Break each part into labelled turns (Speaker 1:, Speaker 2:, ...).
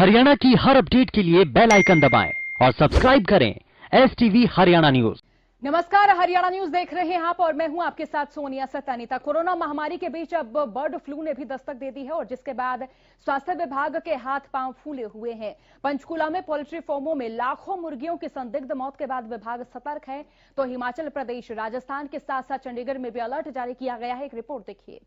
Speaker 1: हरियाणा की हर अपडेट के लिए बेल आइकन दबाएं और सब्सक्राइब करें STV हरियाणा न्यूज।
Speaker 2: नमस्कार, हरियाणा न्यूज देख रहे हैं आप और मैं हूं आपके साथ सोनिया सतानीता। कोरोना महामारी के बीच अब बर्ड फ्लू ने भी दस्तक दे दी है और जिसके बाद स्वास्थ्य विभाग के हाथ पांव फूले हुए हैं। पंचकूला में पोल्ट्री फार्मों में लाखों मुर्गियों की संदिग्ध मौत के बाद विभाग सतर्क है, तो हिमाचल प्रदेश, राजस्थान के साथ साथ चंडीगढ़ में भी अलर्ट जारी किया गया है। एक रिपोर्ट देखिए।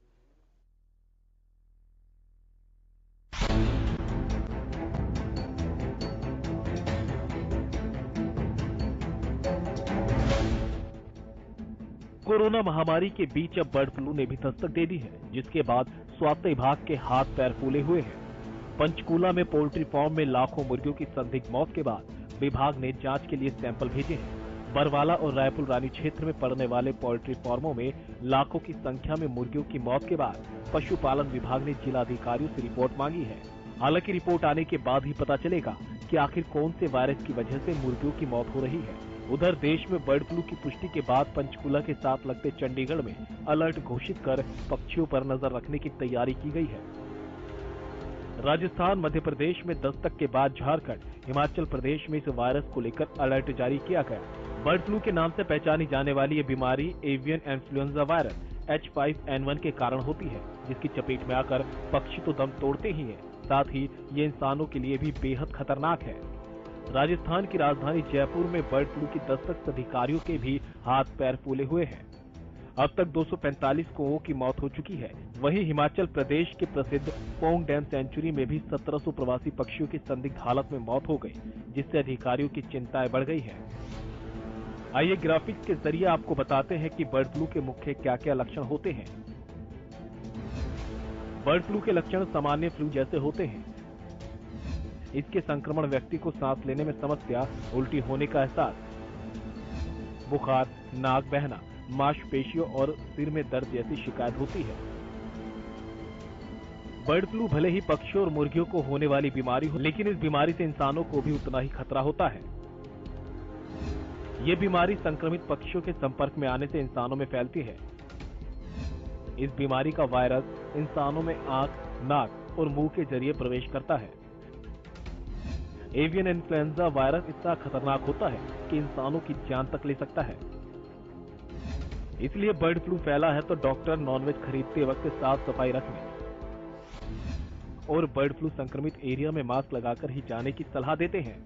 Speaker 3: कोरोना महामारी के बीच अब बर्ड फ्लू ने भी दस्तक दे दी है, जिसके बाद स्वास्थ्य विभाग के हाथ पैर फूले हुए हैं। पंचकूला में पोल्ट्री फार्म में लाखों मुर्गियों की संदिग्ध मौत के बाद विभाग ने जांच के लिए सैंपल भेजे हैं। बरवाला और रायपुर रानी क्षेत्र में पड़ने वाले पोल्ट्री फार्मों में लाखों की संख्या में मुर्गियों की मौत के बाद पशुपालन विभाग ने जिलाधिकारियों से रिपोर्ट मांगी है। हालांकि रिपोर्ट आने के बाद ही पता चलेगा कि आखिर कौन से वायरस की वजह से मुर्गियों की मौत हो रही है। उधर देश में बर्ड फ्लू की पुष्टि के बाद पंचकूला के साथ लगते चंडीगढ़ में अलर्ट घोषित कर पक्षियों पर नजर रखने की तैयारी की गई है। राजस्थान, मध्य प्रदेश में दस्तक के बाद झारखंड, हिमाचल प्रदेश में इस वायरस को लेकर अलर्ट जारी किया गया। बर्ड फ्लू के नाम से पहचानी जाने वाली ये बीमारी एवियन इन्फ्लुएंजा वायरस H5N1 के कारण होती है, जिसकी चपेट में आकर पक्षी तो दम तोड़ते ही हैं, साथ ही ये इंसानों के लिए भी बेहद खतरनाक है। राजस्थान की राजधानी जयपुर में बर्ड फ्लू की दस्तक से अधिकारियों के भी हाथ पैर फूले हुए हैं। अब तक 245 कौओं की मौत हो चुकी है। वहीं हिमाचल प्रदेश के प्रसिद्ध पोंग डैम सेंचुरी में भी 1700 प्रवासी पक्षियों की संदिग्ध हालत में मौत हो गई, जिससे अधिकारियों की चिंताएं बढ़ गई है। आइए ग्राफिक्स के जरिए आपको बताते हैं कि बर्ड फ्लू के मुख्य क्या क्या लक्षण होते हैं। बर्ड फ्लू के लक्षण सामान्य फ्लू जैसे होते हैं। इसके संक्रमण व्यक्ति को सांस लेने में समस्या, उल्टी होने का एहसास, बुखार, नाक बहना, मांसपेशियों और सिर में दर्द जैसी शिकायत होती है। बर्ड फ्लू भले ही पक्षियों और मुर्गियों को होने वाली बीमारी हो, लेकिन इस बीमारी से इंसानों को भी उतना ही खतरा होता है। ये बीमारी संक्रमित पक्षियों के संपर्क में आने से इंसानों में फैलती है। इस बीमारी का वायरस इंसानों में आंख, नाक और मुंह के जरिए प्रवेश करता है। एवियन इन्फ्लुएंजा वायरस इतना खतरनाक होता है कि इंसानों की जान तक ले सकता है। इसलिए बर्ड फ्लू फैला है तो डॉक्टर नॉनवेज खरीदते वक्त साफ सफाई रखने और बर्ड फ्लू संक्रमित एरिया में मास्क लगाकर ही जाने की सलाह देते हैं।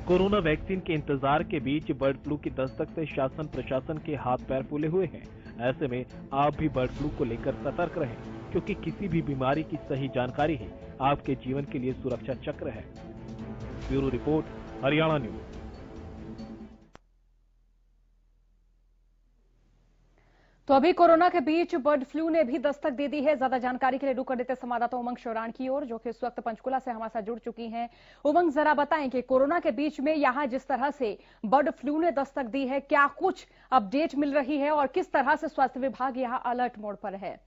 Speaker 3: कोरोना वैक्सीन के इंतजार के बीच बर्ड फ्लू की दस्तक से शासन प्रशासन के हाथ पैर फूले हुए हैं। ऐसे में आप भी बर्ड फ्लू को लेकर सतर्क रहें, क्योंकि किसी भी बीमारी की सही जानकारी ही आपके जीवन के लिए सुरक्षा चक्र है। Bureau report, Haryana news.
Speaker 2: तो अभी कोरोना के बीच बर्ड फ्लू ने भी दस्तक दे दी है। ज्यादा जानकारी के लिए रुक कर देते संवाददाता उमंग शौरान की ओर, जो कि इस वक्त पंचकुला से हमारे साथ जुड़ चुकी हैं। उमंग, जरा बताएं कि कोरोना के बीच में यहाँ जिस तरह से बर्ड फ्लू ने दस्तक दी है, क्या कुछ अपडेट मिल रही है और किस तरह से स्वास्थ्य विभाग यहाँ अलर्ट मोड पर है?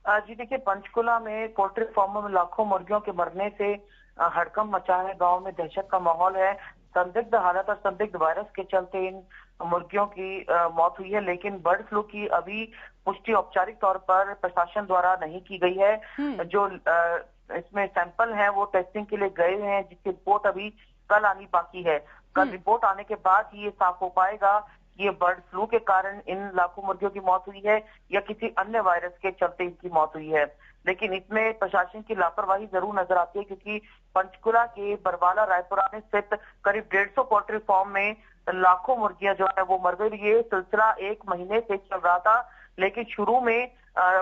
Speaker 4: जी देखिए, पंचकुला में पोल्ट्री फार्मों में लाखों मुर्गियों के मरने से हड़कंप मचा है। गांव में दहशत का माहौल है। संदिग्ध हालत और संदिग्ध वायरस के चलते इन मुर्गियों की मौत हुई है, लेकिन बर्ड फ्लू की अभी पुष्टि औपचारिक तौर पर प्रशासन द्वारा नहीं की गई है। जो इसमें सैंपल हैं वो टेस्टिंग के लिए गए हैं, जिसकी रिपोर्ट अभी कल आनी बाकी है। कल रिपोर्ट आने के बाद ही ये साफ हो पाएगा ये बर्ड फ्लू के कारण इन लाखों मुर्गियों की मौत हुई है या किसी अन्य वायरस के चलते इनकी मौत हुई है। लेकिन इसमें प्रशासन की लापरवाही जरूर नजर आती है, क्योंकि पंचकुला के बरवाला रायपुरानी स्थित करीब 150 पोल्ट्री फार्म में लाखों मुर्गियां जो है वो मर गई। ये सिलसिला 1 महीने से चल रहा था, लेकिन शुरू में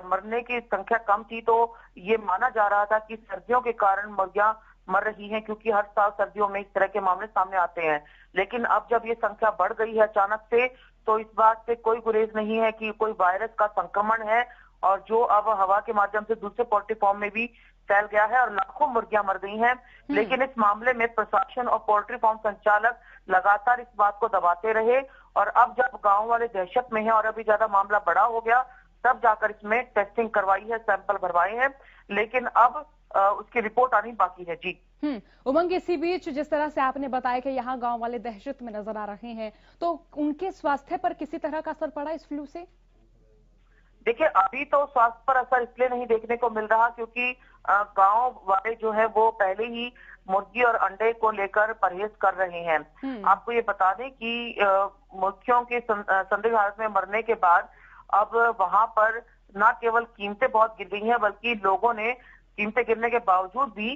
Speaker 4: मरने की संख्या कम थी, तो ये माना जा रहा था कि सर्दियों के कारण मुर्गियां मर रही हैं, क्योंकि हर साल सर्दियों में इस तरह के मामले सामने आते हैं। लेकिन अब जब ये संख्या बढ़ गई है अचानक से, तो इस बात से कोई गुरेज नहीं है कि कोई वायरस का संक्रमण है, और जो अब हवा के माध्यम से दूसरे पोल्ट्री फार्म में भी फैल गया है और लाखों मुर्गियां मर गई हैं। लेकिन इस मामले में प्रशासन और पोल्ट्री फार्म संचालक लगातार इस बात को दबाते रहे, और अब जब गांव वाले दहशत में हैं और अभी ज्यादा मामला बड़ा हो गया, तब जाकर इसमें टेस्टिंग करवाई है, सैंपल भरवाए हैं। लेकिन अब उसकी रिपोर्ट आनी बाकी है। जी
Speaker 2: उमंग, इसी बीच जिस तरह से आपने बताया कि यहाँ गांव वाले दहशत में नजर आ रहे हैं, तो उनके स्वास्थ्य पर किसी तरह का असर पड़ा इस फ्लू से?
Speaker 4: देखिए, अभी तो स्वास्थ्य पर असर इसलिए नहीं देखने को मिल रहा क्योंकि गांव वाले जो है वो पहले ही मुर्गी और अंडे को लेकर परहेज कर रहे हैं। आपको ये बता दें कि मुर्गियों के संदिग्ध हालत में मरने के बाद अब वहां पर न केवल कीमतें बहुत गिर गई हैं, बल्कि लोगों ने कीमतें गिरने के बावजूद भी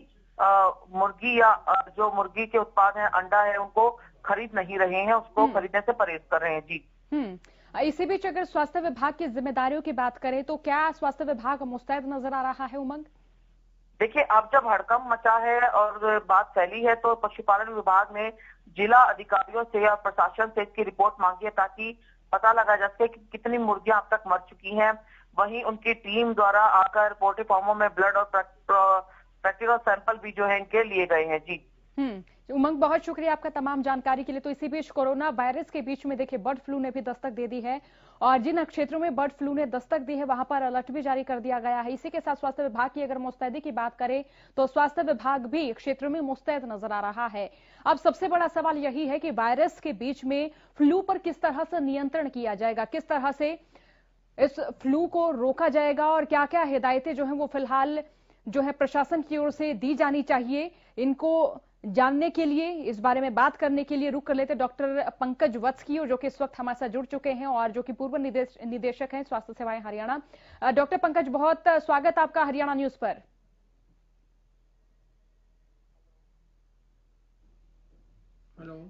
Speaker 4: मुर्गी या जो मुर्गी के उत्पाद हैं, अंडा है, उनको खरीद नहीं रहे हैं, उसको खरीदने से परहेज कर रहे हैं। जी।
Speaker 2: इसी बीच अगर स्वास्थ्य विभाग की जिम्मेदारियों की बात करें तो क्या स्वास्थ्य विभाग मुस्तैद नजर आ रहा है, उमंग?
Speaker 4: देखिए, अब जब हड़कंप मचा है और बात फैली है तो पशुपालन विभाग ने जिला अधिकारियों से या प्रशासन से इसकी रिपोर्ट मांगी है ताकि पता लगा जा सके कि कितनी मुर्गियां अब तक मर चुकी हैं। वहीं उनकी टीम द्वारा आकर पोल्ट्री फार्मों में ब्लड और प्रैक्टिकल सैंपल भी जो है इनके लिए गए हैं। जी
Speaker 2: उमंग, बहुत शुक्रिया आपका तमाम जानकारी के लिए। तो इसी बीच कोरोना वायरस के बीच में देखिए बर्ड फ्लू ने भी दस्तक दे दी है और जिन क्षेत्रों में बर्ड फ्लू ने दस्तक दी है वहां पर अलर्ट भी जारी कर दिया गया है। इसी के साथ स्वास्थ्य विभाग की अगर मुस्तैदी की बात करें तो स्वास्थ्य विभाग भी क्षेत्रों में मुस्तैद नजर आ रहा है। अब सबसे बड़ा सवाल यही है कि वायरस के बीच में फ्लू पर किस तरह से नियंत्रण किया जाएगा, किस तरह से इस फ्लू को रोका जाएगा और क्या क्या हिदायतें जो है वो फिलहाल जो है प्रशासन की ओर से दी जानी चाहिए। इनको जानने के लिए, इस बारे में बात करने के लिए रुक कर लेते डॉक्टर पंकज वत्स की, जो कि इस वक्त हमारे साथ जुड़ चुके हैं और जो कि पूर्व निदेशक हैं स्वास्थ्य सेवाएं हरियाणा। डॉक्टर पंकज, बहुत स्वागत आपका हरियाणा न्यूज पर।
Speaker 5: हेलो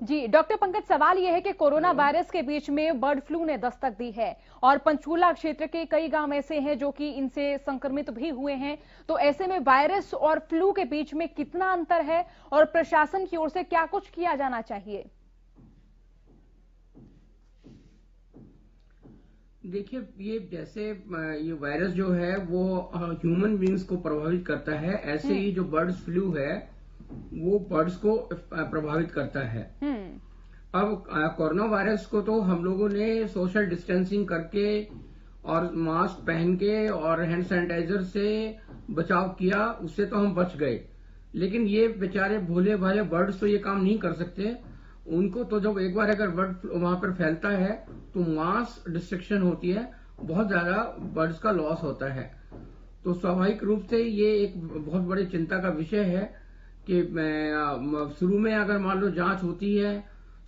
Speaker 2: जी डॉक्टर पंकज, सवाल यह है कि कोरोना वायरस के बीच में बर्ड फ्लू ने दस्तक दी है और पंचकूला क्षेत्र के कई गांव ऐसे हैं जो कि इनसे संक्रमित भी हुए हैं। तो ऐसे में वायरस और फ्लू के बीच में कितना अंतर है और प्रशासन की ओर से क्या कुछ किया जाना चाहिए?
Speaker 5: देखिए, ये जैसे ये वायरस जो है वो ह्यूमन बींग्स को प्रभावित करता है, ऐसे ही जो बर्ड फ्लू है वो बर्ड्स को प्रभावित करता है। अब कोरोना वायरस को तो हम लोगों ने सोशल डिस्टेंसिंग करके और मास्क पहन के और हैंड सैनिटाइजर से बचाव किया, उससे तो हम बच गए। लेकिन ये बेचारे भोले भाले बर्ड्स तो ये काम नहीं कर सकते। उनको तो जब एक बार अगर बर्ड फ्लू वहां पर फैलता है तो मास डिस्ट्रक्शन होती है, बहुत ज्यादा बर्ड्स का लॉस होता है। तो स्वाभाविक रूप से ये एक बहुत बड़ी चिंता का विषय है कि शुरू में अगर मान लो जांच होती है,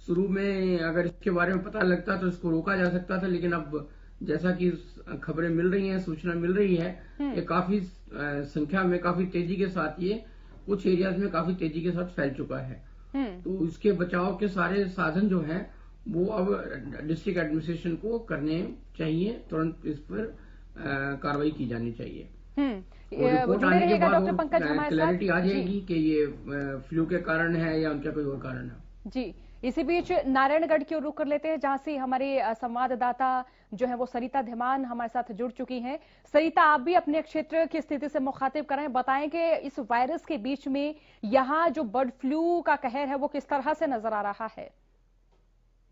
Speaker 5: शुरू में अगर इसके बारे में पता लगता तो इसको रोका जा सकता था। लेकिन अब जैसा कि खबरें मिल रही हैं, सूचना मिल रही है, ये काफी संख्या में काफी तेजी के साथ ये कुछ एरियाज में काफी तेजी के साथ फैल चुका है। तो इसके बचाव के सारे साधन जो हैं वो अब डिस्ट्रिक्ट एडमिनिस्ट्रेशन को करने चाहिए, तुरंत इस पर कार्रवाई की जानी चाहिए। रिपोर्ट आने के बाद क्लैरिटी आ जाएगी कि ये फ्लू के कारण है या उनका कोई और कारण है।
Speaker 2: जी, इसी बीच नारायणगढ़ की ओर रुख कर लेते हैं जहां से हमारे संवाददाता जो है वो सरिता धीमान हमारे साथ जुड़ चुकी हैं। सरिता, आप भी अपने क्षेत्र की स्थिति से मुखातिब करें, बताएं कि इस वायरस के बीच में यहाँ जो बर्ड फ्लू का कहर है वो किस तरह से नजर आ रहा है?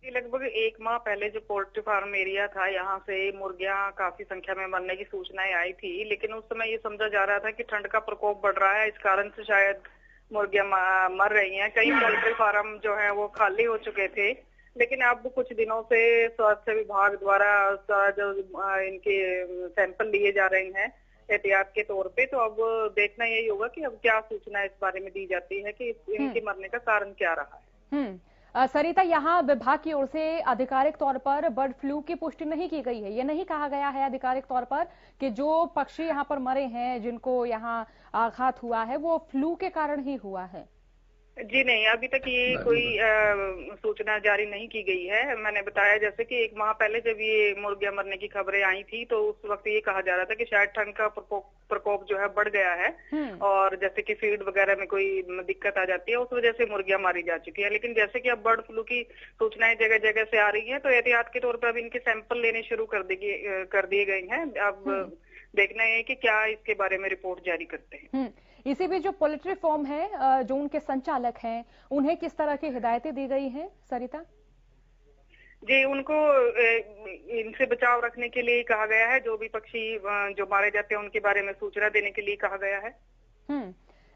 Speaker 6: लगभग 1 माह पहले जो पोल्ट्री फार्म एरिया था, यहाँ से मुर्गियां काफी संख्या में मरने की सूचनाएं आई थी। लेकिन उस समय ये समझा जा रहा था कि ठंड का प्रकोप बढ़ रहा है, इस कारण से शायद मुर्गियां मर रही हैं। कई पोल्ट्री फार्म जो है वो खाली हो चुके थे। लेकिन अब कुछ दिनों से स्वास्थ्य विभाग द्वारा जो इनके सैंपल लिए जा रहे हैं एहतियात के तौर पे, तो अब देखना यही होगा कि अब क्या सूचना इस बारे में दी जाती है कि इनके मरने का कारण क्या रहा है।
Speaker 2: सरिता, यहाँ विभाग की ओर से आधिकारिक तौर पर बर्ड फ्लू की पुष्टि नहीं की गई है। ये नहीं कहा गया है आधिकारिक तौर पर कि जो पक्षी यहाँ पर मरे हैं, जिनको यहाँ आघात हुआ है, वो फ्लू के कारण ही हुआ है।
Speaker 6: जी नहीं, अभी तक ये कोई सूचना जारी नहीं की गई है। मैंने बताया जैसे कि 1 माह पहले जब ये मुर्गियां मरने की खबरें आई थी तो उस वक्त ये कहा जा रहा था कि शायद ठंड का प्रकोप जो है बढ़ गया है और जैसे कि फीड वगैरह में कोई दिक्कत आ जाती है, उस वजह से मुर्गियां मारी जा चुकी है। लेकिन जैसे कि अब बर्ड फ्लू की सूचनाएं जगह जगह से आ रही है तो एहतियात के तौर पर अब इनके सैंपल लेने शुरू कर दिए गए हैं। अब देखना है कि क्या इसके बारे में रिपोर्ट जारी करते हैं।
Speaker 2: इसी बीच जो पोल्ट्री फार्म है, जो उनके संचालक हैं, उन्हें किस तरह की हिदायतें दी गई हैं सरिता?
Speaker 6: जी, उनको इनसे बचाव रखने के लिए कहा गया है। जो भी पक्षी जो मारे जाते हैं उनके बारे में सूचना देने के लिए कहा गया है।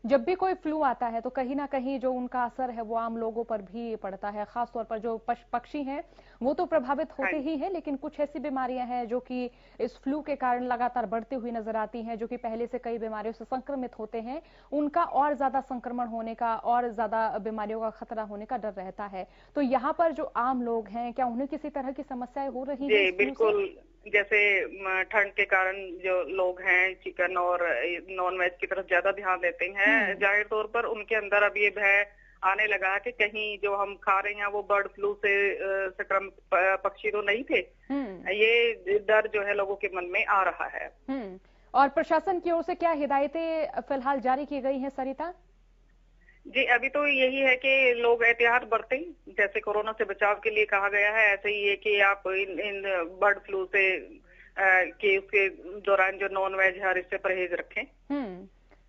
Speaker 2: जब भी कोई फ्लू आता है तो कहीं ना कहीं जो उनका असर है वो आम लोगों पर भी पड़ता है, खासतौर पर जो पक्षी हैं वो तो प्रभावित होते ही हैं, लेकिन कुछ ऐसी बीमारियां हैं जो कि इस फ्लू के कारण लगातार बढ़ती हुई नजर आती हैं, जो कि पहले से कई बीमारियों से संक्रमित होते हैं, उनका और ज्यादा संक्रमण होने का और ज्यादा बीमारियों का खतरा होने का डर रहता है। तो यहाँ पर जो आम लोग हैं, क्या उन्हें किसी तरह की समस्याएं हो रही हैं?
Speaker 6: जी बिल्कुल, जैसे ठंड के कारण जो लोग हैं चिकन और नॉन वेज की तरफ ज्यादा ध्यान देते हैं, जाहिर तौर पर उनके अंदर अब ये भय आने लगा है कि कहीं जो हम खा रहे हैं वो बर्ड फ्लू से संक्रमित पक्षी तो नहीं थे। ये डर जो है लोगों के मन में आ रहा है।
Speaker 2: और प्रशासन की ओर से क्या हिदायतें फिलहाल जारी की गई हैं सरिता?
Speaker 6: जी अभी तो यही है कि लोग एहतियात बरतें, जैसे कोरोना से बचाव के लिए कहा गया है, ऐसे ही है कि आप इन बर्ड फ्लू से के उसके दौरान जो नॉन वेज है इससे परहेज रखें।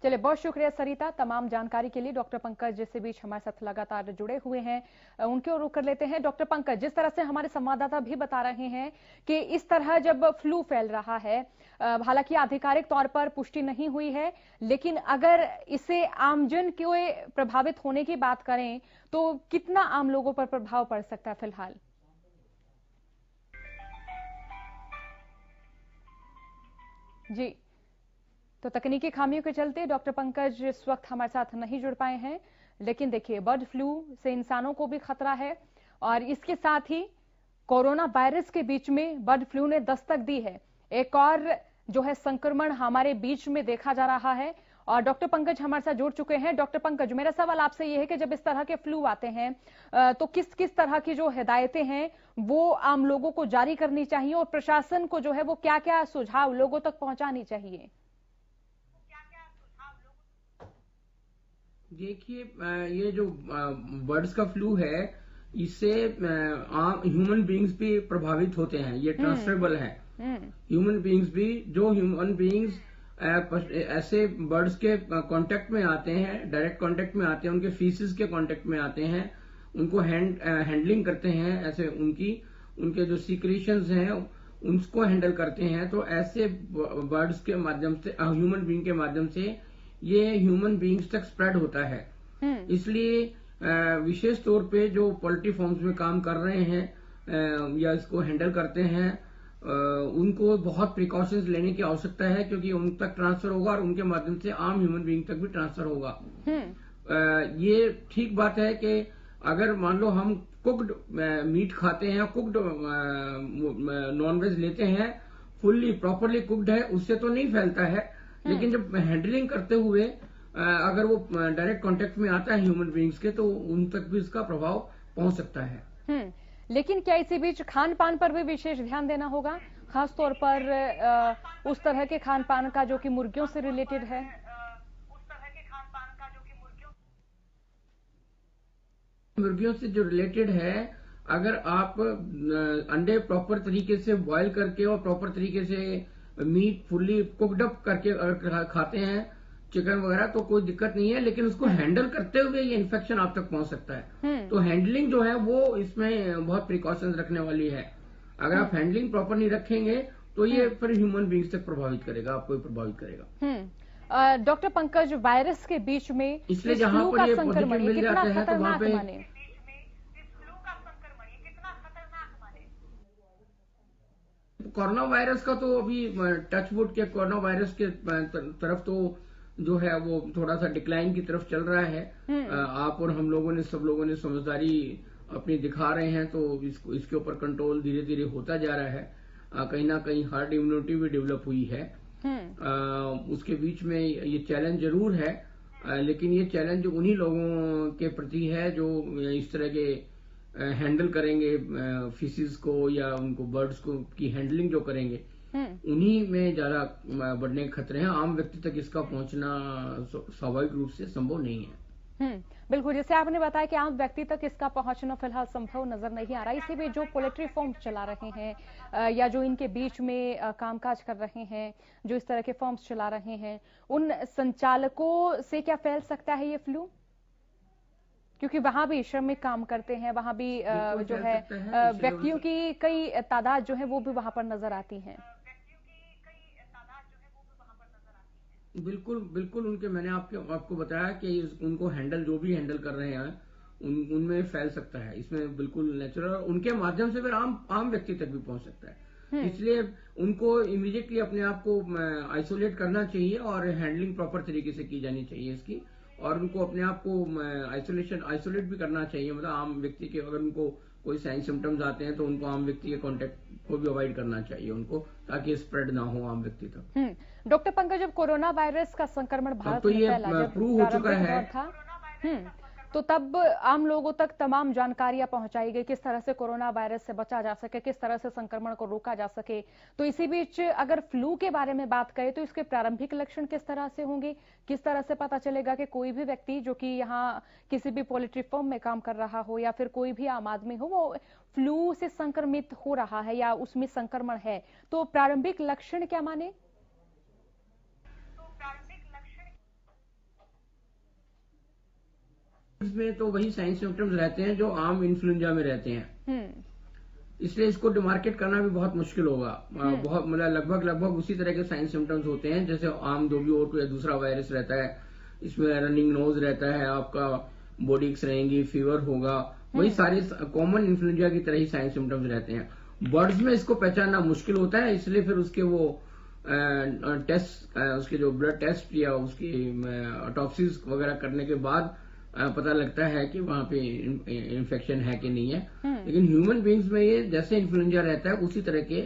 Speaker 2: चलिए, बहुत शुक्रिया सरिता तमाम जानकारी के लिए। डॉक्टर पंकज जिस बीच हमारे साथ लगातार जुड़े हुए हैं, उनके ओर रुख कर लेते हैं। डॉक्टर पंकज, जिस तरह से हमारे संवाददाता भी बता रहे हैं कि इस तरह जब फ्लू फैल रहा है, हालांकि आधिकारिक तौर पर पुष्टि नहीं हुई है, लेकिन अगर इसे आमजन के प्रभावित होने की बात करें तो कितना आम लोगों पर प्रभाव पड़ सकता है फिलहाल? जी, तो तकनीकी खामियों के चलते डॉक्टर पंकज इस वक्त हमारे साथ नहीं जुड़ पाए हैं, लेकिन देखिए बर्ड फ्लू से इंसानों को भी खतरा है और इसके साथ ही कोरोना वायरस के बीच में बर्ड फ्लू ने दस्तक दी है। एक और जो है संक्रमण हमारे बीच में देखा जा रहा है और डॉक्टर पंकज हमारे साथ जुड़ चुके हैं। डॉक्टर पंकज, मेरा सवाल आपसे यह है कि जब इस तरह के फ्लू आते हैं तो किस किस तरह की जो हिदायतें हैं वो आम लोगों को जारी करनी चाहिए और प्रशासन को जो है वो क्या क्या सुझाव लोगों तक पहुंचानी चाहिए?
Speaker 5: देखिए, ये जो बर्ड्स का फ्लू है इससे ह्यूमन बीइंग्स भी प्रभावित होते हैं, ये ट्रांसफरेबल है। ह्यूमन बीइंग्स भी, जो ह्यूमन बीइंग्स ऐसे बर्ड्स के कांटेक्ट में आते हैं, डायरेक्ट कांटेक्ट में आते हैं, उनके फीसिस के कांटेक्ट में आते हैं, उनको हैंडलिंग करते हैं, ऐसे उनके जो सीक्रेशंस हैं उनको हैंडल करते हैं, तो ऐसे बर्ड्स के माध्यम से, ह्यूमन बीइंग के माध्यम से ये ह्यूमन बीइंग्स तक स्प्रेड होता है। इसलिए विशेष तौर पे जो पोल्ट्री फार्म्स में काम कर रहे हैं या इसको हैंडल करते हैं, उनको बहुत प्रिकॉशंस लेने की आवश्यकता है, क्योंकि उन तक ट्रांसफर होगा और उनके माध्यम से आम ह्यूमन बीइंग तक भी ट्रांसफर होगा। ये ठीक बात है कि अगर मान लो हम कुक्ड मीट खाते हैं, कुक्ड नॉनवेज लेते हैं, फुल्ली प्रॉपरली कुक्ड है, उससे तो नहीं फैलता है, लेकिन जब हैंडलिंग करते हुए अगर वो डायरेक्ट कांटेक्ट में आता है ह्यूमन बीइंग्स के, तो उन तक भी इसका प्रभाव पहुंच सकता है।
Speaker 2: लेकिन क्या इसी बीच खान पान पर भी विशेष ध्यान देना होगा, खासतौर पर उस तरह के खान पान का जो कि मुर्गियों से रिलेटेड है?
Speaker 5: मुर्गियों से जो रिलेटेड है, अगर आप अंडे प्रॉपर तरीके से बॉयल करके और प्रॉपर तरीके से मीट फुल्ली कुकड अप करके अगर खाते हैं, चिकन वगैरह, तो कोई दिक्कत नहीं है, लेकिन उसको हैंडल करते हुए ये इन्फेक्शन आप तक पहुंच सकता है। तो हैंडलिंग जो है वो इसमें बहुत प्रिकॉशंस रखने वाली है। अगर आप हैंडलिंग प्रॉपर नहीं रखेंगे तो ये फिर ह्यूमन बीइंग्स तक प्रभावित करेगा, आपको प्रभावित करेगा।
Speaker 2: डॉक्टर पंकज, वायरस के बीच में
Speaker 5: इसलिए जहां पर ये पॉजिटिव मिल जाते हैं तो वहां पे कोरोना वायरस का तो अभी टचवुड के कोरोना वायरस के तरफ तो जो है वो थोड़ा सा डिक्लाइन की तरफ चल रहा है। आप और हम लोगों ने, सब लोगों ने समझदारी अपनी दिखा रहे हैं, तो इसके ऊपर कंट्रोल धीरे धीरे होता जा रहा है। कहीं ना कहीं हार्ड इम्यूनिटी भी डेवलप हुई है। उसके बीच में ये चैलेंज जरूर है, लेकिन ये चैलेंज उन्हीं लोगों के प्रति है जो इस तरह के हैंडल करेंगे फिशेस को या उनको बर्ड्स को की हैंडलिंग जो करेंगे, उन्हीं में ज्यादा बढ़ने के खतरे हैं। आम व्यक्ति तक इसका पहुंचना स्वाभाविक रूप से संभव नहीं है।
Speaker 2: बिल्कुल, जैसे आपने बताया कि आम व्यक्ति तक इसका पहुंचना फिलहाल संभव नजर नहीं आ रहा। इसी में जो पोल्ट्री फार्म चला रहे हैं या जो इनके बीच में कामकाज कर रहे हैं, जो इस तरह के फार्म्स चला रहे हैं, उन संचालकों से क्या फैल सकता है ये फ्लू? क्योंकि वहां भी श्रमिक काम करते हैं, वहां भी जो है व्यक्तियों की कई तादाद जो है वो भी वहां पर नजर आती है।
Speaker 5: बिल्कुल बिल्कुल, उनके मैंने आपको बताया कि उनको जो भी हैंडल कर रहे हैं उनमें फैल सकता है। इसमें बिल्कुल नेचुरल, उनके माध्यम से फिर आम व्यक्ति तक भी पहुंच सकता है। इसलिए उनको इमीडिएटली अपने आप को आइसोलेट करना चाहिए और हैंडलिंग प्रॉपर तरीके से की जानी चाहिए इसकी, और उनको अपने आप को आइसोलेट भी करना चाहिए। मतलब आम व्यक्ति के अगर उनको कोई साइन सिम्टम्स आते हैं तो उनको आम व्यक्ति के कांटेक्ट को भी अवॉइड करना चाहिए उनको, ताकि स्प्रेड ना हो आम व्यक्ति तक।
Speaker 2: डॉक्टर पंकज, जब कोरोना वायरस का संक्रमण भारत में फैला, जब
Speaker 5: प्रूव हो चुका है
Speaker 2: था, तो तब आम लोगों तक तमाम जानकारियां पहुंचाई गई, किस तरह से कोरोना वायरस से बचा जा सके, किस तरह से संक्रमण को रोका जा सके। तो इसी बीच अगर फ्लू के बारे में बात करें तो इसके प्रारंभिक लक्षण किस तरह से होंगे, किस तरह से पता चलेगा कि कोई भी व्यक्ति जो कि यहाँ किसी भी पोल्ट्री फार्म में काम कर रहा हो या फिर कोई भी आम आदमी हो, वो फ्लू से संक्रमित हो रहा है या उसमें संक्रमण है? तो प्रारंभिक लक्षण क्या माने?
Speaker 5: इसमें तो वही साइन सिम्टम्स रहते हैं जो आम इन्फ्लुएंजा में रहते हैं। इसलिए इसको डिमार्केट करना भी बहुत मुश्किल होगा। बहुत मतलब लगभग उसी तरह के साइन सिम्टम्स होते हैं जैसे आम जो भी और कोई दूसरा वायरस रहता है। इसमें रनिंग नोज रहता है, आपका बॉडी एक्स रहेंगी, फीवर होगा, वही सारे कॉमन इन्फ्लुएंजा की तरह ही साइन सिम्टम्स रहते हैं। बर्ड्स में इसको पहचानना मुश्किल होता है, इसलिए फिर उसके वो टेस्ट, उसके जो ब्लड टेस्ट या उसकी ऑटोप्सीज वगैरह करने के बाद पता लगता है कि वहां पे इन्फेक्शन है कि नहीं है। लेकिन ह्यूमन बीइंग्स में ये जैसे इन्फ्लुएंजा रहता है उसी तरह के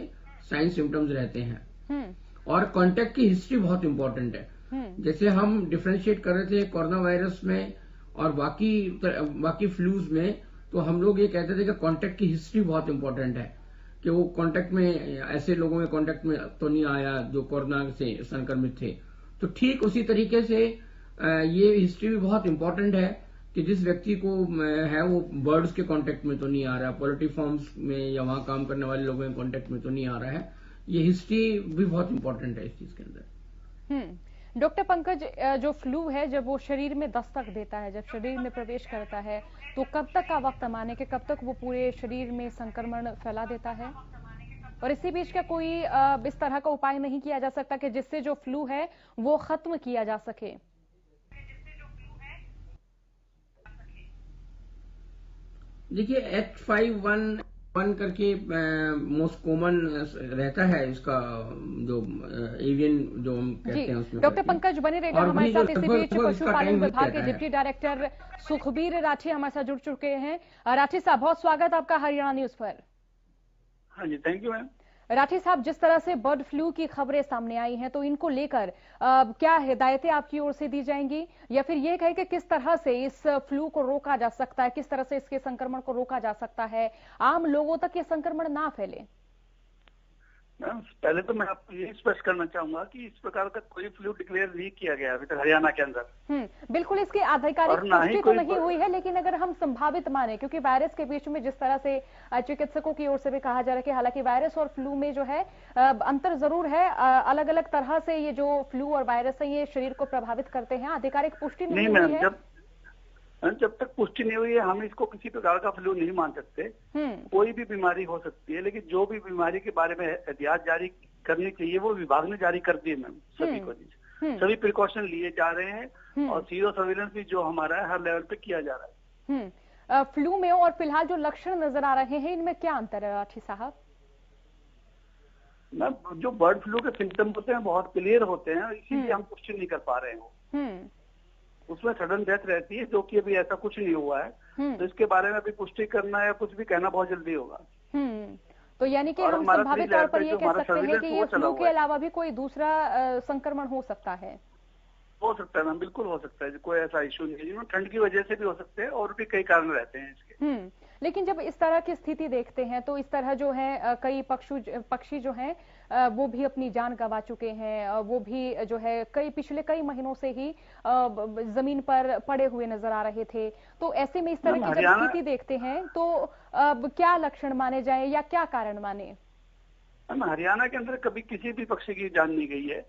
Speaker 5: साइन सिम्टम्स रहते हैं। और कांटेक्ट की हिस्ट्री बहुत इंपॉर्टेंट है। जैसे हम डिफरेंशिएट कर रहे थे कोरोना वायरस में और बाकी फ्लूज में, तो हम लोग ये कहते थे कि कांटेक्ट की हिस्ट्री बहुत इंपॉर्टेंट है, कि वो कांटेक्ट में ऐसे लोगों के कांटेक्ट में तो नहीं आया जो कोरोना से संक्रमित थे। तो ठीक उसी तरीके से ये हिस्ट्री भी बहुत इंपॉर्टेंट है कि जिस व्यक्ति को है वो बर्ड्स के कांटेक्ट में तो नहीं आ रहा है, पोल्ट्री फार्म्स में या वहां काम करने वाले लोगों के कांटेक्ट में तो नहीं आ रहा है। ये हिस्ट्री भी बहुत इंपॉर्टेंट है इस चीज के अंदर।
Speaker 2: डॉक्टर पंकज, जो फ्लू है जब वो शरीर में दस्तक देता है, जब शरीर में प्रवेश करता है, तो कब तक का वक्त माने कि कब तक वो पूरे शरीर में संक्रमण फैला देता है? और इसी बीच क्या कोई इस तरह का उपाय नहीं किया जा सकता कि जिससे जो फ्लू है वो खत्म किया जा सके?
Speaker 5: देखिए, H5N1 करके मोस्ट कॉमन रहता है इसका, जो एवियन जो हम कहते हैं उसमें।
Speaker 2: डॉक्टर पंकज बने रहेगा हमारे साथ। इसी बीच पशुपालन विभाग के डिप्टी डायरेक्टर सुखबीर राठी हमारे साथ जुड़ चुके हैं। राठी साहब, बहुत स्वागत आपका हरियाणा न्यूज पर।
Speaker 7: हाँ जी, थैंक यू मैम।
Speaker 2: राठी साहब, जिस तरह से बर्ड फ्लू की खबरें सामने आई हैं, तो इनको लेकर क्या हिदायतें आपकी ओर से दी जाएंगी, या फिर ये कहे कि किस तरह से इस फ्लू को रोका जा सकता है, किस तरह से इसके संक्रमण को रोका जा सकता है, आम लोगों तक ये संक्रमण ना फैले?
Speaker 7: मैम, पहले तो मैं आपको ये स्पष्ट करना चाहूंगा कि इस प्रकार का कोई फ्लू डिक्लेयर नहीं किया गया अभी तक हरियाणा के अंदर।
Speaker 2: बिल्कुल, इसकी आधिकारिक पुष्टि तो नहीं हुई है, लेकिन अगर हम संभावित माने, क्योंकि वायरस के बीच में जिस तरह से चिकित्सकों की ओर से भी कहा जा रहा है कि हालांकि वायरस और फ्लू में जो है अंतर जरूर है, अलग अलग तरह से ये जो फ्लू और वायरस है ये शरीर को प्रभावित करते हैं, आधिकारिक पुष्टि नहीं हुई है।
Speaker 7: जब तक पुष्टि नहीं हुई है हम इसको किसी प्रकार का फ्लू नहीं मान सकते। कोई भी बीमारी हो सकती है, लेकिन जो भी बीमारी के बारे में एहतियात जारी करनी चाहिए वो विभाग ने जारी कर दी है मैम। सभी को सभी प्रिकॉशन लिए जा रहे हैं और सीरो सर्विलेंस भी जो हमारा है हर लेवल पे किया जा रहा
Speaker 2: है। फ्लू में और फिलहाल जो लक्षण नजर आ रहे हैं इनमें क्या अंतर है राठी साहब?
Speaker 7: मैम, जो बर्ड फ्लू के सिम्टम होते हैं बहुत क्लियर होते हैं, इसीलिए हम पुष्टि नहीं कर पा रहे हैं। उसमें सडन डेथ रहती है, जो कि अभी ऐसा कुछ नहीं हुआ है। तो इसके बारे में अभी पुष्टि करना या कुछ भी कहना बहुत जल्दी होगा।
Speaker 2: तो यानी कि हम संभावित तौर पर ये कह सकते हैं कि ये फ्लू के अलावा भी कोई दूसरा संक्रमण हो सकता है?
Speaker 7: हो सकता है मैम, बिल्कुल हो सकता है, कोई ऐसा इशू नहीं है। ठंड की वजह से भी हो सकते हैं और भी कई कारण रहते हैं इसके।
Speaker 2: लेकिन जब इस तरह की स्थिति देखते हैं तो इस तरह जो है कई पक्षी जो हैं वो भी अपनी जान गंवा चुके हैं, वो भी जो है पिछले कई महीनों से ही जमीन पर पड़े हुए नजर आ रहे थे। तो ऐसे में इस तरह की जब स्थिति देखते हैं तो क्या लक्षण माने जाए या क्या कारण माने?
Speaker 7: हरियाणा के अंदर कभी किसी भी पक्षी की जान नहीं गई है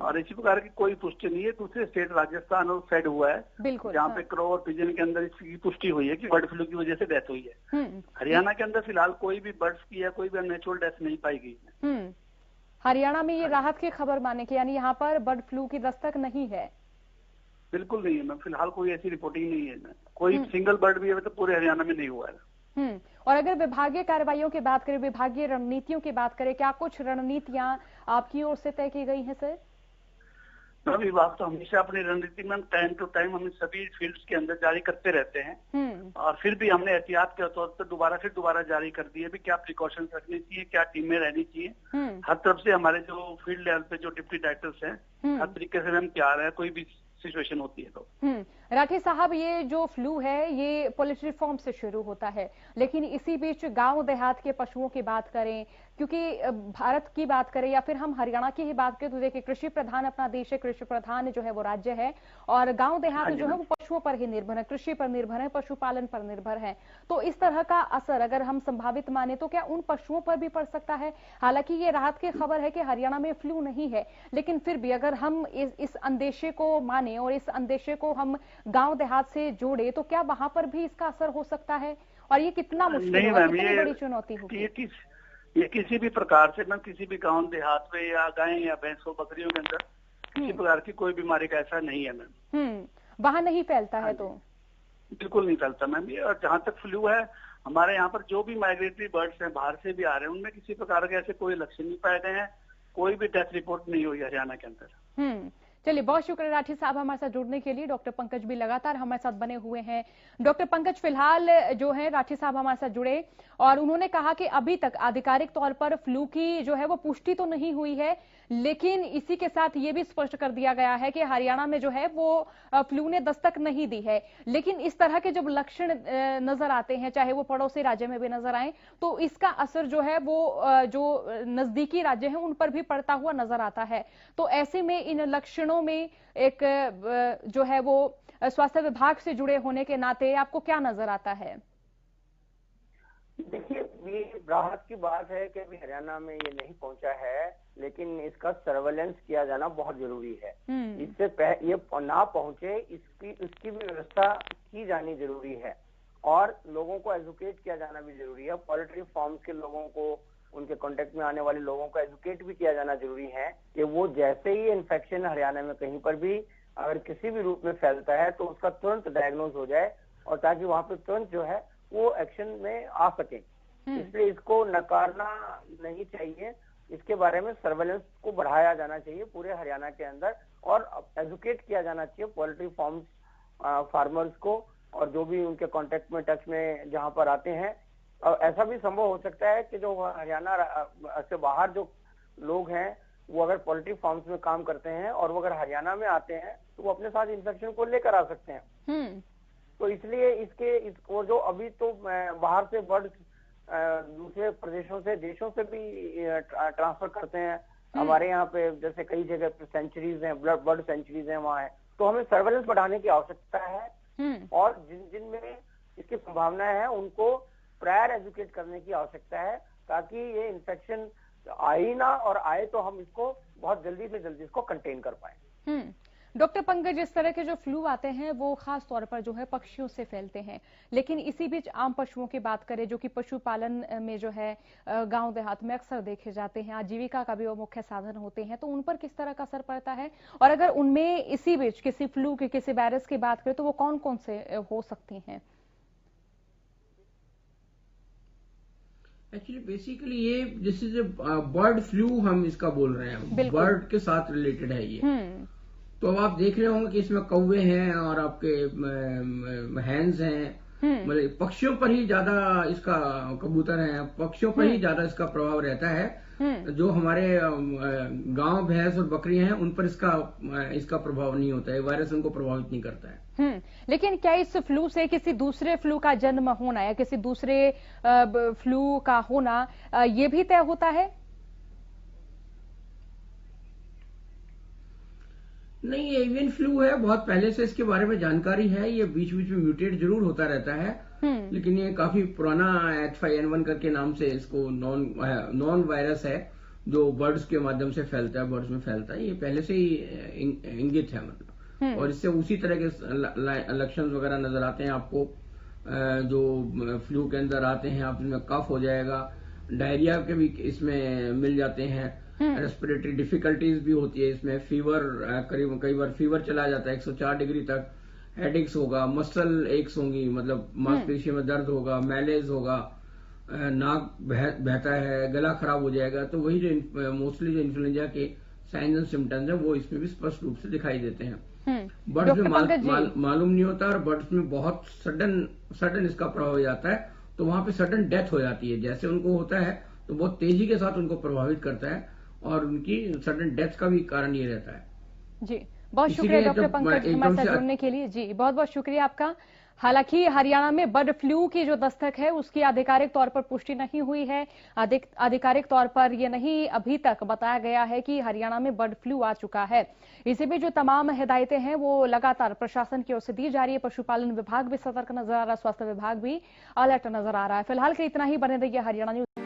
Speaker 7: और इसी प्रकार की कोई पुष्टि नहीं है। दूसरे स्टेट राजस्थान और साइड हुआ है,
Speaker 2: बिल्कुल,
Speaker 7: जहाँ पे क्रो और पिजन के अंदर इसकी पुष्टि हुई है कि बर्ड फ्लू की वजह से डेथ हुई है। हरियाणा के अंदर फिलहाल कोई भी बर्ड्स की या कोई भी अननेचुरल डेथ नहीं पाई गई है।
Speaker 2: हरियाणा में ये राहत की खबर माने कि यानी यहाँ पर बर्ड फ्लू की दस्तक नहीं है?
Speaker 7: बिल्कुल नहीं है मैम, फिलहाल कोई ऐसी रिपोर्टिंग नहीं है मैम। कोई सिंगल बर्ड भी है तो पूरे हरियाणा में नहीं हुआ है।
Speaker 2: और अगर विभागीय कार्रवाइयों की बात करें, विभागीय रणनीतियों की बात करें, क्या कुछ रणनीतियां आपकी ओर से तय की गई हैं सर?
Speaker 7: मैम विभाग तो हमेशा अपनी रणनीति में टाइम टू टाइम हम सभी फील्ड्स के अंदर जारी करते रहते हैं, और फिर भी हमने एहतियात के तौर पर दोबारा जारी कर दिए भी क्या प्रिकॉशंस रखनी चाहिए, क्या टीमें रहनी चाहिए। हर तरफ से हमारे जो फील्ड लेवल पे जो डिप्टी डायरेक्टर्स हैं हर तरीके से हम तैयार है कोई भी सिचुएशन होती है तो।
Speaker 2: राठी साहब, ये जो फ्लू है ये पोल्ट्री फार्म से शुरू होता है, लेकिन इसी बीच गांव देहात के पशुओं की बात करें, क्योंकि भारत की बात करें या फिर हम हरियाणा की ही बात करें तो देखिए कृषि प्रधान अपना देश है, कृषि प्रधान जो है वो राज्य है, और गांव देहात जो है वो पशुओं पर ही निर्भर है, कृषि पर निर्भर है, पशुपालन पर निर्भर है। तो इस तरह का असर अगर हम संभावित माने तो क्या उन पशुओं पर भी पड़ सकता है? हालांकि ये राहत की खबर है कि हरियाणा में फ्लू नहीं है, लेकिन फिर भी अगर हम इस अंदेशे को माने और इस अंदेशे को हम गांव देहात से जोड़े तो क्या वहां पर भी इसका असर हो सकता है? और ये कितना मुश्किल होगा, कितनी बड़ी चुनौती होगी?
Speaker 7: ये किसी भी प्रकार से मैं किसी भी गांव देहात में या गाय या भैंसों बकरियों के अंदर किसी प्रकार की कोई बीमारी का ऐसा नहीं है मैम।
Speaker 2: वहां नहीं फैलता है? तो
Speaker 7: बिल्कुल नहीं फैलता मैम ये। और जहाँ तक फ्लू है, हमारे यहाँ पर जो भी माइग्रेटरी बर्ड्स हैं बाहर से भी आ रहे हैं, उनमें किसी प्रकार के ऐसे कोई लक्षण नहीं पाए गए हैं, कोई भी डेथ रिपोर्ट नहीं हुई हरियाणा के अंदर।
Speaker 2: चलिए, बहुत शुक्रिया राठी साहब हमारे साथ जुड़ने के लिए। डॉक्टर पंकज भी लगातार हमारे साथ बने हुए हैं। डॉक्टर पंकज, फिलहाल जो है राठी साहब हमारे साथ जुड़े और उन्होंने कहा कि अभी तक आधिकारिक तौर पर फ्लू की जो है वो पुष्टि तो नहीं हुई है, लेकिन इसी के साथ ये भी स्पष्ट कर दिया गया है कि हरियाणा में जो है वो फ्लू ने दस्तक नहीं दी है। लेकिन इस तरह के जब लक्षण नजर आते हैं, चाहे वो पड़ोसी राज्य में भी नजर आए, तो इसका असर जो है वो जो नजदीकी राज्य हैं उन पर भी पड़ता हुआ नजर आता है। तो ऐसे में इन लक्षणों में एक जो है वो स्वास्थ्य विभाग से जुड़े होने के नाते आपको क्या नजर आता है?
Speaker 8: देखिए, ये राहत की बात है कि अभी हरियाणा में ये नहीं पहुंचा है, लेकिन इसका सर्वेलेंस किया जाना बहुत जरूरी है। इससे ये ना पहुंचे इसकी भी व्यवस्था की जानी जरूरी है, और लोगों को एजुकेट किया जाना भी जरूरी है। पोल्ट्री फार्म्स के लोगों को, उनके कांटेक्ट में आने वाले लोगों को एजुकेट भी किया जाना जरूरी है कि वो जैसे ही इन्फेक्शन हरियाणा में कहीं पर भी अगर किसी भी रूप में फैलता है तो उसका तुरंत डायग्नोज हो जाए, और ताकि वहां पे तुरंत जो है वो एक्शन में आ सके। इसलिए इसको नकारना नहीं चाहिए, इसके बारे में सर्वेलेंस को बढ़ाया जाना चाहिए पूरे हरियाणा के अंदर, और एजुकेट किया जाना चाहिए पोल्ट्री फार्मर्स को, और जो भी उनके कांटेक्ट में, टच में जहां पर आते हैं। और ऐसा भी संभव हो सकता है कि जो हरियाणा से बाहर जो लोग हैं वो अगर पोल्ट्री फार्म्स में काम करते हैं और वो अगर हरियाणा में आते हैं तो वो अपने साथ इन्फेक्शन को लेकर आ सकते हैं। तो इसलिए इसको जो अभी तो बाहर से बर्ड दूसरे प्रदेशों से, देशों से भी ट्रांसफर करते हैं। हमारे यहाँ पे जैसे कई जगह पे सेंचुरीज हैं, बर्ड सेंचुरीज हैं, वहाँ है। तो हमें सर्वेलेंस बढ़ाने की आवश्यकता है, और जिनमें इसकी संभावनाएं हैं उनको प्रायर एजुकेट करने की आवश्यकता है, ताकि ये इन्फेक्शन आए ना, और आए तो हम इसको बहुत जल्दी से जल्दी इसको कंटेन कर पाए।
Speaker 2: डॉक्टर पंकज, इस तरह के जो फ्लू आते हैं वो खास तौर पर जो है पक्षियों से फैलते हैं, लेकिन इसी बीच आम पशुओं की बात करें जो कि पशुपालन में जो है गांव देहात में अक्सर देखे जाते हैं, आजीविका का भी वो मुख्य साधन होते हैं, तो उन पर किस तरह का असर पड़ता है? और अगर उनमें इसी बीच किसी फ्लू के, किसी वायरस की बात करें तो वो कौन कौन से हो सकती हैं?
Speaker 5: एक्चुअली बेसिकली ये दिस इज बर्ड फ्लू हम इसका बोल रहे हैं, बर्ड के साथ रिलेटेड है ये। तो अब आप देख रहे होंगे कि इसमें कौवे हैं और आपके हैंस हैं, मतलब पक्षियों पर ही ज्यादा इसका, कबूतर हैं, पक्षियों पर ही ज्यादा इसका प्रभाव रहता है। जो हमारे गांव भैंस और बकरियां हैं उन पर इसका प्रभाव नहीं होता है, वायरस उनको प्रभावित नहीं करता है।
Speaker 2: लेकिन क्या इस फ्लू से किसी दूसरे फ्लू का जन्म होना या किसी दूसरे फ्लू का होना ये भी तय होता है?
Speaker 5: नहीं, ये एवियन फ्लू है, बहुत पहले से इसके बारे में जानकारी है। ये बीच बीच में म्यूटेट जरूर होता रहता है, लेकिन ये काफी पुराना H5N1 करके नाम से इसको नॉन वायरस है जो बर्ड्स के माध्यम से फैलता है, बर्ड्स में फैलता है। ये पहले से ही इंगित है, मतलब। और इससे उसी तरह के लक्षण वगैरह नजर आते हैं आपको जो फ्लू के अंदर आते हैं। आप इसमें कफ हो जाएगा, डायरिया के भी इसमें मिल जाते हैं, रेस्पिरेटरी डिफिकल्टीज भी होती है इसमें, फीवर कई बार फीवर चला जाता है 104 डिग्री तक, हेडेक्स होगा, मसल एक्स होंगी, मतलब मांसपेशियों में दर्द होगा, मैलेज होगा, नाक बहता है, गला खराब हो जाएगा। तो वही जो मोस्टली जो इन्फ्लुएंजा के साइंस एंड सिम्टम्स है वो इसमें भी स्पष्ट रूप से दिखाई देते हैं। बर्ड्स में मालूम नहीं होता, और बर्ड्स में बहुत सडन इसका प्रभाव हो जाता है, तो वहां पे सडन डेथ हो जाती है। जैसे उनको होता है तो बहुत तेजी के साथ उनको प्रभावित करता है, और उनकी सडन डेथ का भी कारण ये रहता है।
Speaker 2: जी, बहुत शुक्रिया डॉक्टर पंकज हमारे साथ जुड़ने के लिए। जी, बहुत बहुत शुक्रिया आपका। हालांकि हरियाणा में बर्ड फ्लू की जो दस्तक है उसकी आधिकारिक तौर पर पुष्टि नहीं हुई है। आधिकारिक तौर पर यह नहीं अभी तक बताया गया है कि हरियाणा में बर्ड फ्लू आ चुका है। इसी में जो तमाम हिदायतें हैं वो लगातार प्रशासन की ओर से दी जा रही है। पशुपालन विभाग भी सतर्क नजर आ रहा है, स्वास्थ्य विभाग भी अलर्ट नजर आ रहा है। फिलहाल के इतना ही, बने रहिए हरियाणा न्यूज।